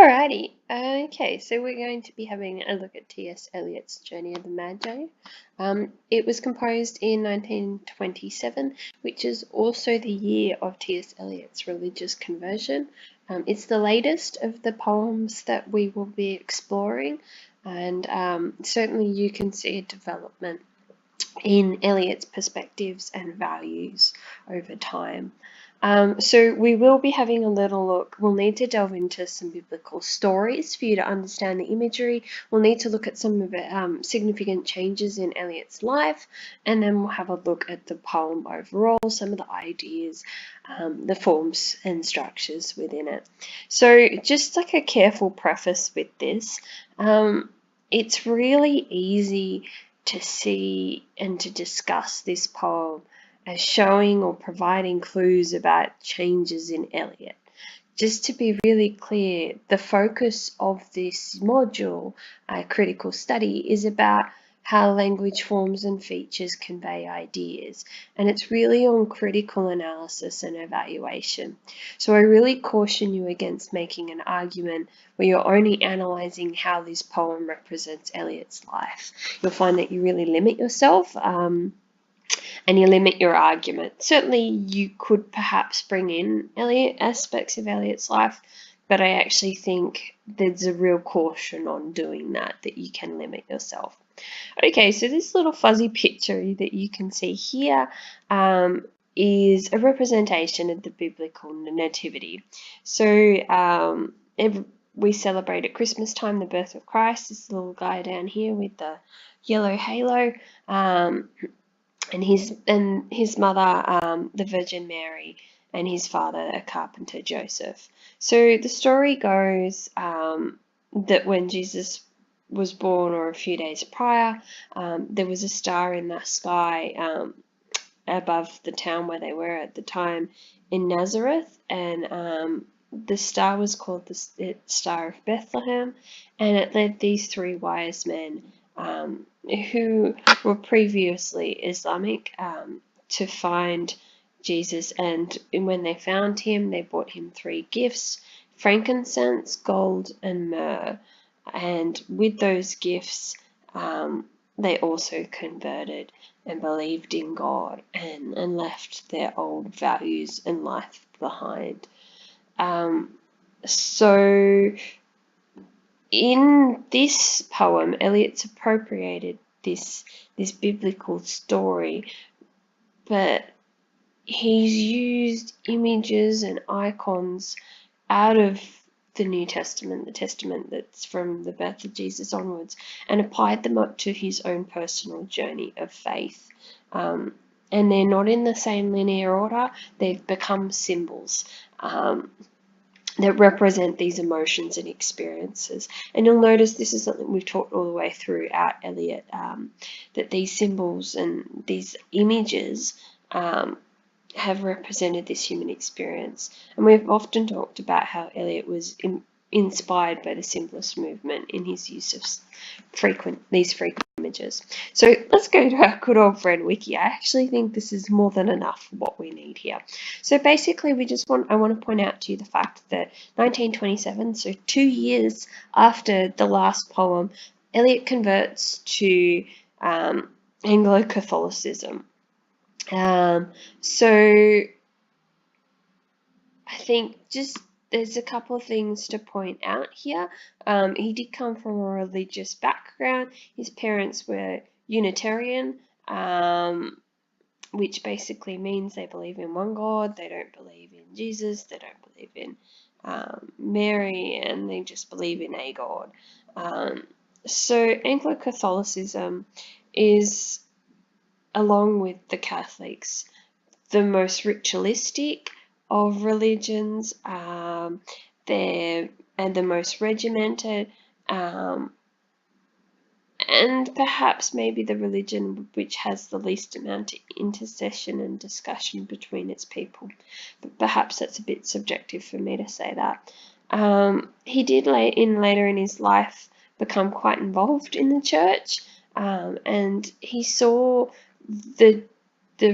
Alrighty, okay, so we're going to be having a look at T.S. Eliot's Journey of the Magi. It was composed in 1927, which is also the year of T.S. Eliot's religious conversion. It's the latest of the poems that we will be exploring, and certainly you can see a development in Eliot's perspectives and values over time. So we will be having a little look. We'll need to delve into some biblical stories for you to understand the imagery. We'll need to look at some of the significant changes in Eliot's life, and then we'll have a look at the poem overall, some of the ideas, the forms and structures within it. So just like a careful preface with this, it's really easy to see and to discuss this poem as showing or providing clues about changes in Eliot. Just to be really clear, the focus of this module, critical study, is about how language forms and features convey ideas, and it's really on critical analysis and evaluation. So I really caution you against making an argument where you're only analysing how this poem represents Eliot's life. You'll find that you really limit yourself and you limit your argument. Certainly you could perhaps bring in aspects of Eliot's life, but I actually think there's a real caution on doing that you can limit yourself. Okay, so this little fuzzy picture that you can see here is a representation of the biblical nativity. So we celebrate at Christmas time the birth of Christ, this little guy down here with the yellow halo, and his mother, the Virgin Mary, and his father, a carpenter, Joseph. So the story goes that when Jesus was born, or a few days prior, there was a star in the sky above the town where they were at the time in Nazareth, and the star was called the Star of Bethlehem, and it led these three wise men who were previously Islamic to find Jesus, and when they found him, they brought him three gifts: frankincense, gold, and myrrh. And with those gifts, they also converted and believed in God and left their old values and life behind. So in this poem, Eliot's appropriated this biblical story, but he's used images and icons out of the New Testament, the Testament that's from the birth of Jesus onwards, and applied them up to his own personal journey of faith. And they're not in the same linear order. They've become symbols that represent these emotions and experiences. And you'll notice this is something we've talked all the way throughout Eliot, that these symbols and these images have represented this human experience. And we've often talked about how Eliot was inspired by the symbolist movement in his use of these frequent images. So let's go to our good old friend Wiki. I actually think this is more than enough for what we need here. So basically I want to point out to you the fact that 1927, so 2 years after the last poem, Eliot converts to Anglo-Catholicism. So I think there's a couple of things to point out here. He did come from a religious background. His parents were Unitarian, which basically means they believe in one God, they don't believe in Jesus, they don't believe in Mary, and they just believe in a God. So Anglo-Catholicism is, along with the Catholics, the most ritualistic of religions. They're the most regimented, and perhaps maybe the religion which has the least amount of intercession and discussion between its people. But perhaps that's a bit subjective for me to say that. He did later in his life become quite involved in the church, and he saw the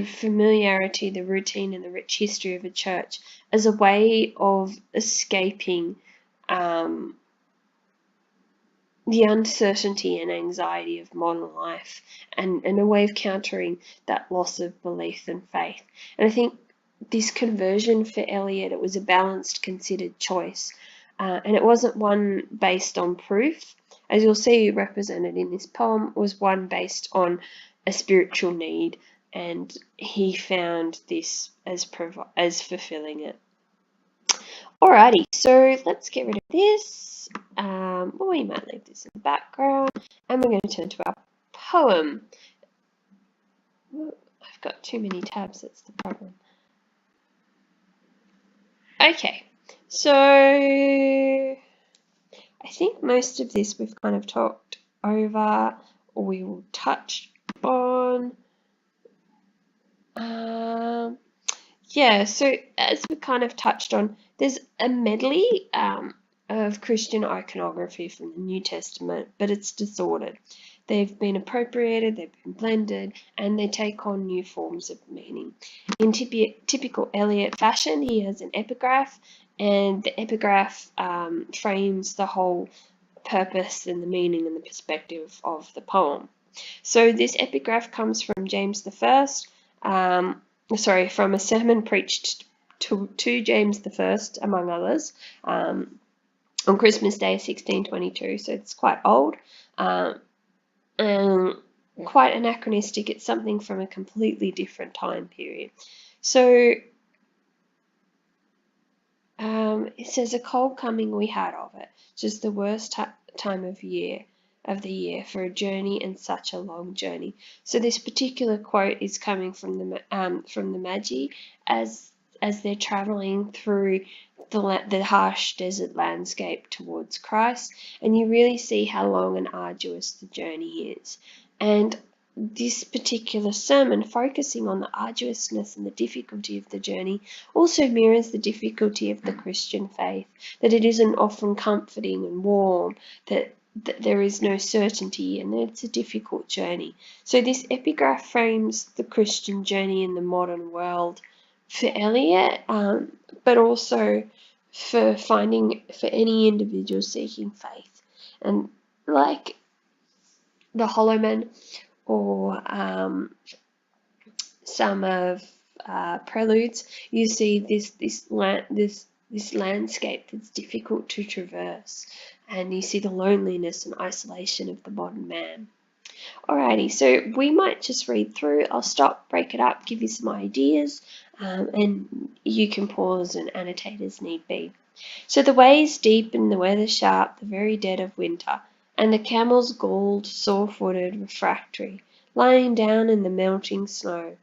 familiarity, the routine, and the rich history of a church as a way of escaping the uncertainty and anxiety of modern life, and a way of countering that loss of belief and faith. And I think this conversion for Eliot, it was a balanced, considered choice, and it wasn't one based on proof. As you'll see represented in this poem, was one based on a spiritual need, and he found this as fulfilling it. Alrighty, so let's get rid of this. Well, we might leave this in the background, and we're going to turn to our poem. I've got too many tabs, that's the problem. Okay, so I think most of this we've kind of talked over, or we will touch on. Yeah, so as we kind of touched on, there's a medley of Christian iconography from the New Testament, but it's disordered. They've been appropriated, they've been blended, and they take on new forms of meaning. In typical Eliot fashion, he has an epigraph, and the epigraph frames the whole purpose and the meaning and the perspective of the poem. So this epigraph comes from James I, from a sermon preached to James I, among others, on Christmas Day 1622. So it's quite old and quite anachronistic. It's something from a completely different time period. So it says, "A cold coming we had of it, just the worst time of the year for a journey, and such a long journey." So this particular quote is coming from the Magi as they're traveling through the harsh desert landscape towards Christ, and you really see how long and arduous the journey is. And this particular sermon, focusing on the arduousness and the difficulty of the journey, also mirrors the difficulty of the Christian faith, that it isn't often comforting and warm, that there is no certainty, and it's a difficult journey. So this epigraph frames the Christian journey in the modern world for Eliot, but also for any individual seeking faith. And like the Hollow Men, or some of Preludes, you see this landscape that's difficult to traverse, and you see the loneliness and isolation of the modern man. Alrighty, so we might just read through. I'll stop, break it up, give you some ideas, and you can pause and annotate as need be. So the way is deep and the weather sharp, the very dead of winter, and the camels galled, sore-footed, refractory, lying down in the melting snow.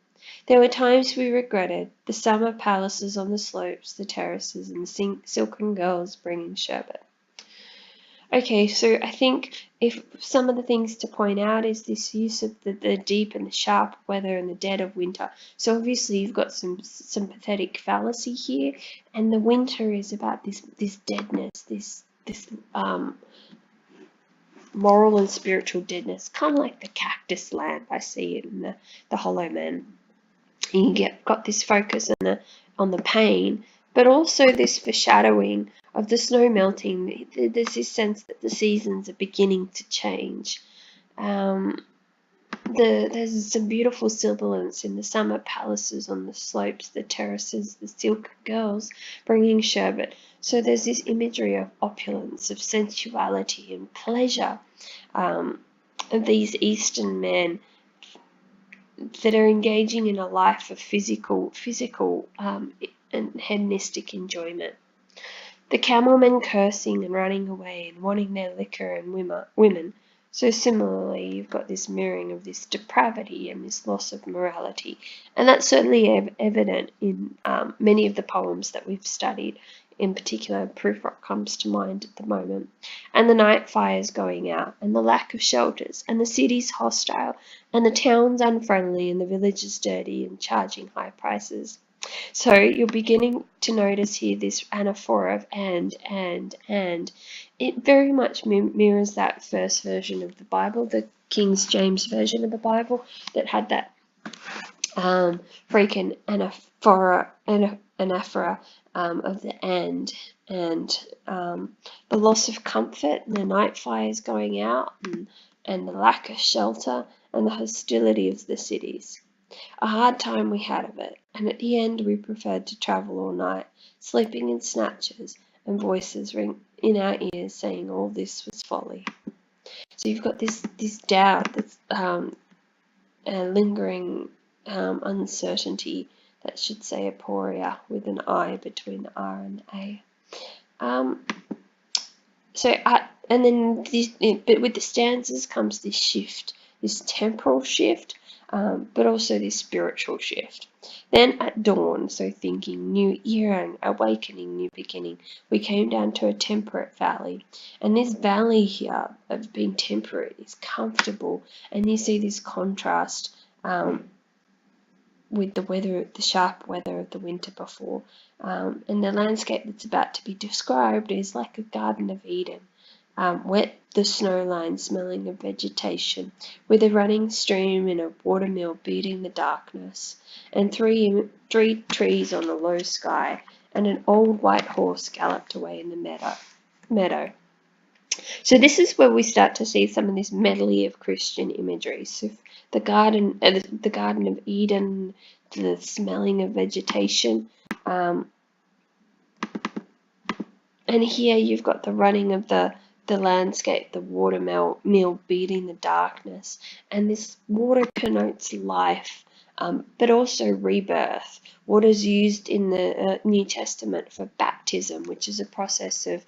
There were times we regretted the summer palaces on the slopes, the terraces, and the silken girls bringing sherbet. Okay, so I think if some of the things to point out is this use of the deep and the sharp weather and the dead of winter. So obviously you've got some pathetic fallacy here, and the winter is about this deadness, this moral and spiritual deadness, kind of like the cactus land I see in the Hollow Men. And you got this focus on the pain, but also this foreshadowing of the snow melting. There's this sense that the seasons are beginning to change. There's some beautiful sibilance in the summer palaces on the slopes, the terraces, the silk girls bringing sherbet. So there's this imagery of opulence, of sensuality and pleasure, of these Eastern men that are engaging in a life of physical and hedonistic enjoyment. The camel men cursing and running away and wanting their liquor and women. So similarly, you've got this mirroring of this depravity and this loss of morality. And that's certainly evident in many of the poems that we've studied. In particular, Prufrock comes to mind at the moment. And the night fires going out, and the lack of shelters, and the cities hostile, and the towns unfriendly, and the villages dirty and charging high prices. So you're beginning to notice here this anaphora of and. It very much mirrors that first version of the Bible, the King James version of the Bible, that had that freaking anaphora of the and the loss of comfort, and the night fires going out, and the lack of shelter, and the hostility of the cities. A hard time we had of it, and at the end we preferred to travel all night, sleeping in snatches, and voices ring in our ears saying all this was folly. So you've got this doubt, that's lingering uncertainty, that should say aporia with an I between the R and the A. And then but with the stanzas comes this shift, this temporal shift, but also this spiritual shift. Then at dawn, so thinking new era and awakening, new beginning, we came down to a temperate valley. And this valley here of being temperate is comfortable, and you see this contrast with the weather, the sharp weather of the winter before. And the landscape that's about to be described is like a Garden of Eden. Wet the snow line, smelling of vegetation, with a running stream and a watermill beating the darkness, and three trees on a low sky, and an old white horse galloped away in the meadow. So this is where we start to see some of this medley of Christian imagery. So the Garden of Eden, the smelling of vegetation, and here you've got the running of the landscape, the watermill beating the darkness, and this water connotes life, but also rebirth. Water is used in the New Testament for baptism, which is a process of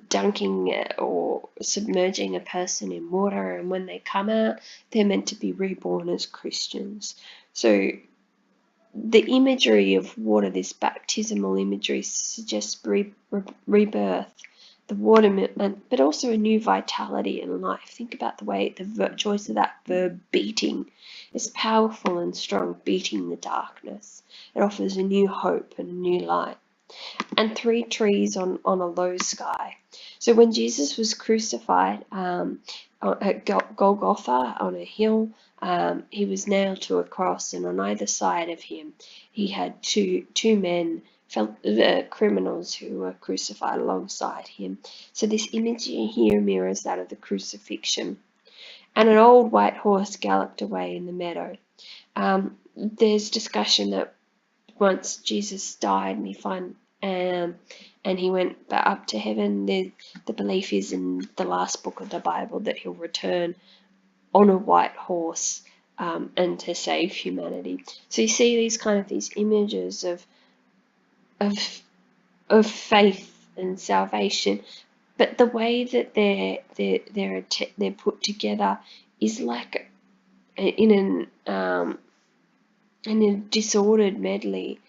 dunking or submerging a person in water, and when they come out, they're meant to be reborn as Christians. So the imagery of water, this baptismal imagery, suggests rebirth, the water, but also a new vitality in life. Think about the way the choice of that verb, beating, is powerful and strong, beating the darkness. It offers a new hope and a new light. And three trees on a low sky. So when Jesus was crucified at Golgotha on a hill, he was nailed to a cross, and on either side of him he had two men, criminals, who were crucified alongside him. So this image here mirrors that of the crucifixion. And an old white horse galloped away in the meadow. There's discussion that once Jesus died and he went up to heaven, the belief is in the last book of the Bible that he'll return on a white horse and to save humanity. So you see these images of faith and salvation, but the way that they're put together is like in a disordered medley.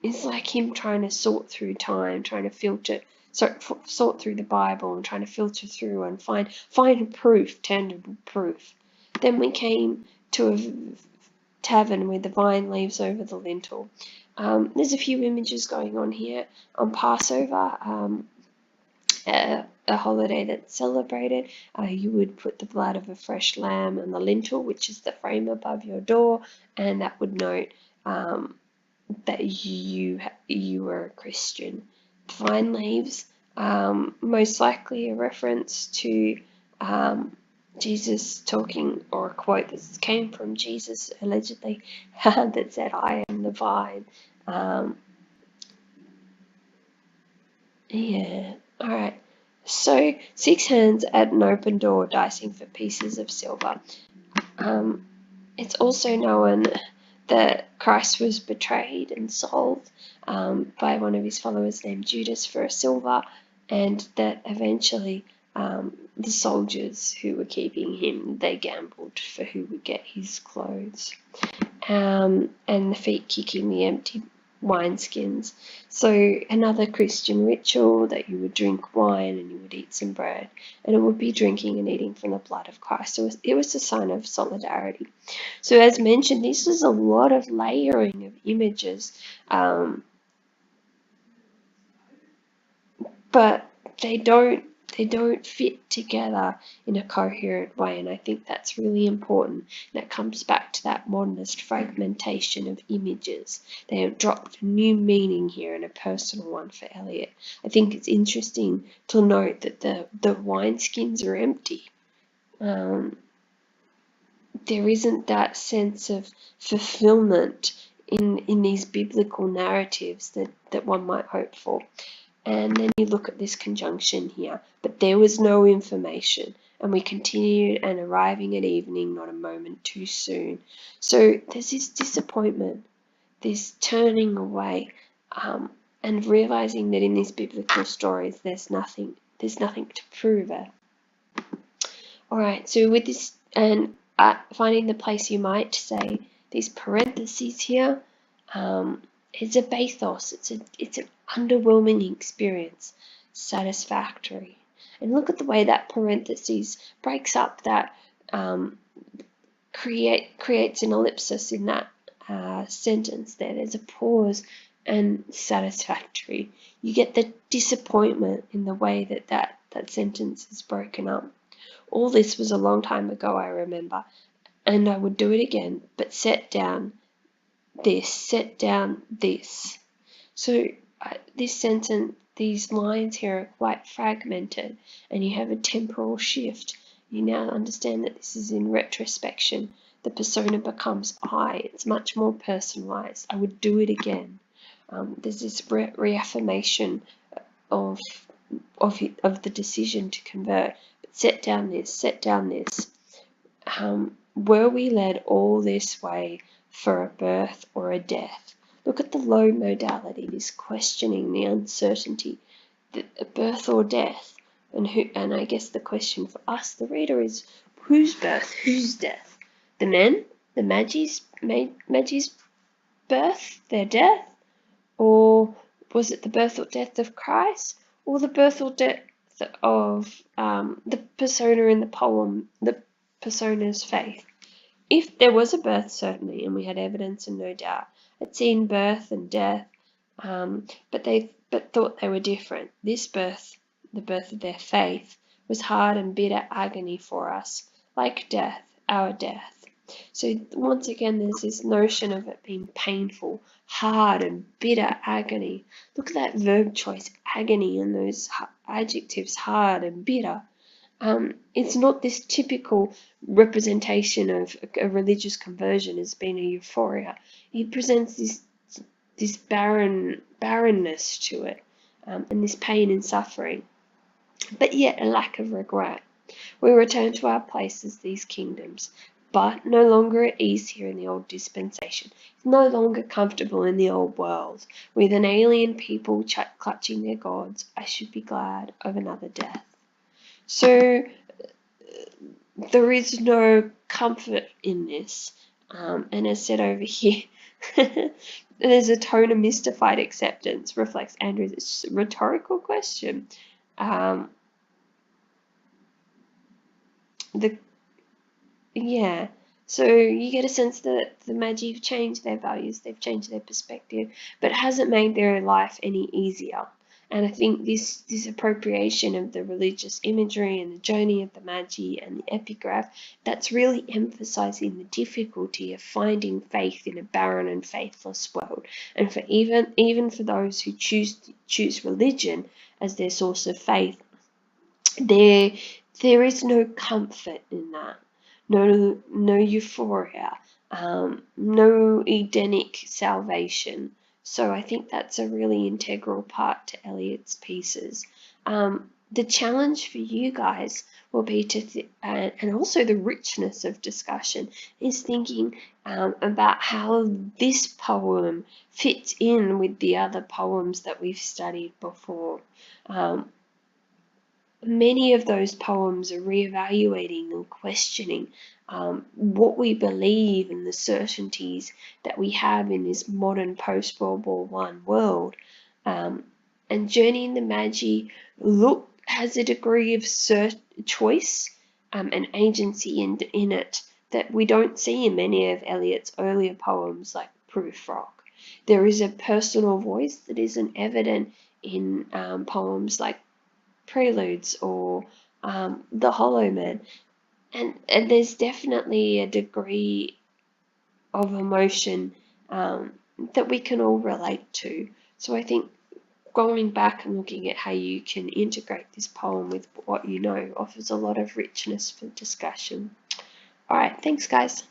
It's like him trying to sort through time, trying to sort through the Bible, and trying to filter through and find proof, tangible proof. Then we came to a tavern with the vine leaves over the lintel. There's a few images going on here. On Passover, a holiday that's celebrated, you would put the blood of a fresh lamb on the lintel, which is the frame above your door, and that would note that you were a Christian. Vine leaves, most likely a reference to Jesus talking, or a quote that came from Jesus allegedly, that said, "I am the vine." Yeah, alright. So 6 hands at an open door dicing for pieces of silver. It's also known that Christ was betrayed and sold by one of his followers named Judas for a silver, and that eventually the soldiers who were keeping him, they gambled for who would get his clothes, and the feet kicking the empty wineskins. So another Christian ritual, that you would drink wine and you would eat some bread, and it would be drinking and eating from the blood of Christ. So it was a sign of solidarity. So as mentioned, this was a lot of layering of images, but they don't they don't fit together in a coherent way, and I think that's really important. That comes back to that modernist fragmentation of images. They have dropped a new meaning here and a personal one for Eliot. I think it's interesting to note that the wineskins are empty. There isn't that sense of fulfillment in these biblical narratives that one might hope for. And then you look at this conjunction here, but there was no information, and we continued and arriving at evening, not a moment too soon. So there's this disappointment, this turning away, and realizing that in these biblical stories there's nothing to prove it. Alright, so with this, and finding the place, you might say, these parentheses here, it's a bathos, it's an underwhelming experience, satisfactory. And look at the way that parentheses breaks up that, creates an ellipsis in that sentence there. There's a pause and satisfactory. You get the disappointment in the way that sentence is broken up. All this was a long time ago, I remember, and I would do it again, but set down this. So this sentence, these lines here are quite fragmented, and you have a temporal shift. You now understand that this is in retrospection. The persona becomes I. It's much more personalized. I would do it again. There's this reaffirmation of the decision to convert. But set down this. Were we led all this way for a birth or a death? Look at the low modality, this questioning, the uncertainty, the birth or death. And I guess the question for us, the reader, is whose birth, whose death? The men, the Magi's birth, their death? Or was it the birth or death of Christ? Or the birth or death of the persona in the poem, the persona's faith? If there was a birth, certainly, and we had evidence and no doubt, had seen birth and death, but thought they were different. This birth, the birth of their faith, was hard and bitter agony for us, like death, our death. So once again, there's this notion of it being painful, hard and bitter agony. Look at that verb choice, agony, and those adjectives, hard and bitter. It's not this typical representation of a religious conversion as being a euphoria. It presents this barrenness to it, and this pain and suffering, but yet a lack of regret. We return to our places, these kingdoms, but no longer at ease here in the old dispensation, no longer comfortable in the old world. With an alien people clutching their gods, I should be glad of another death. So there is no comfort in this, and as said over here, there's a tone of mystified acceptance, reflects Andrew's rhetorical question. So you get a sense that the Magi have changed their values, they've changed their perspective, but it hasn't made their life any easier. And I think this appropriation of the religious imagery and the journey of the Magi and the epigraph, that's really emphasizing the difficulty of finding faith in a barren and faithless world. And for even for those who choose religion as their source of faith, there is no comfort in that. No euphoria, no Edenic salvation. So I think that's a really integral part to Eliot's pieces. The challenge for you guys will be to, and also the richness of discussion, is thinking about how this poem fits in with the other poems that we've studied before. Many of those poems are reevaluating and questioning what we believe and the certainties that we have in this modern post-World War I world. And Journey in the Magi has a degree of choice and agency in it that we don't see in many of Eliot's earlier poems like Proof Rock. There is a personal voice that isn't evident in poems like preludes or the Hollow Man. And there's definitely a degree of emotion that we can all relate to. So I think going back and looking at how you can integrate this poem with what you know offers a lot of richness for discussion. All right, thanks guys.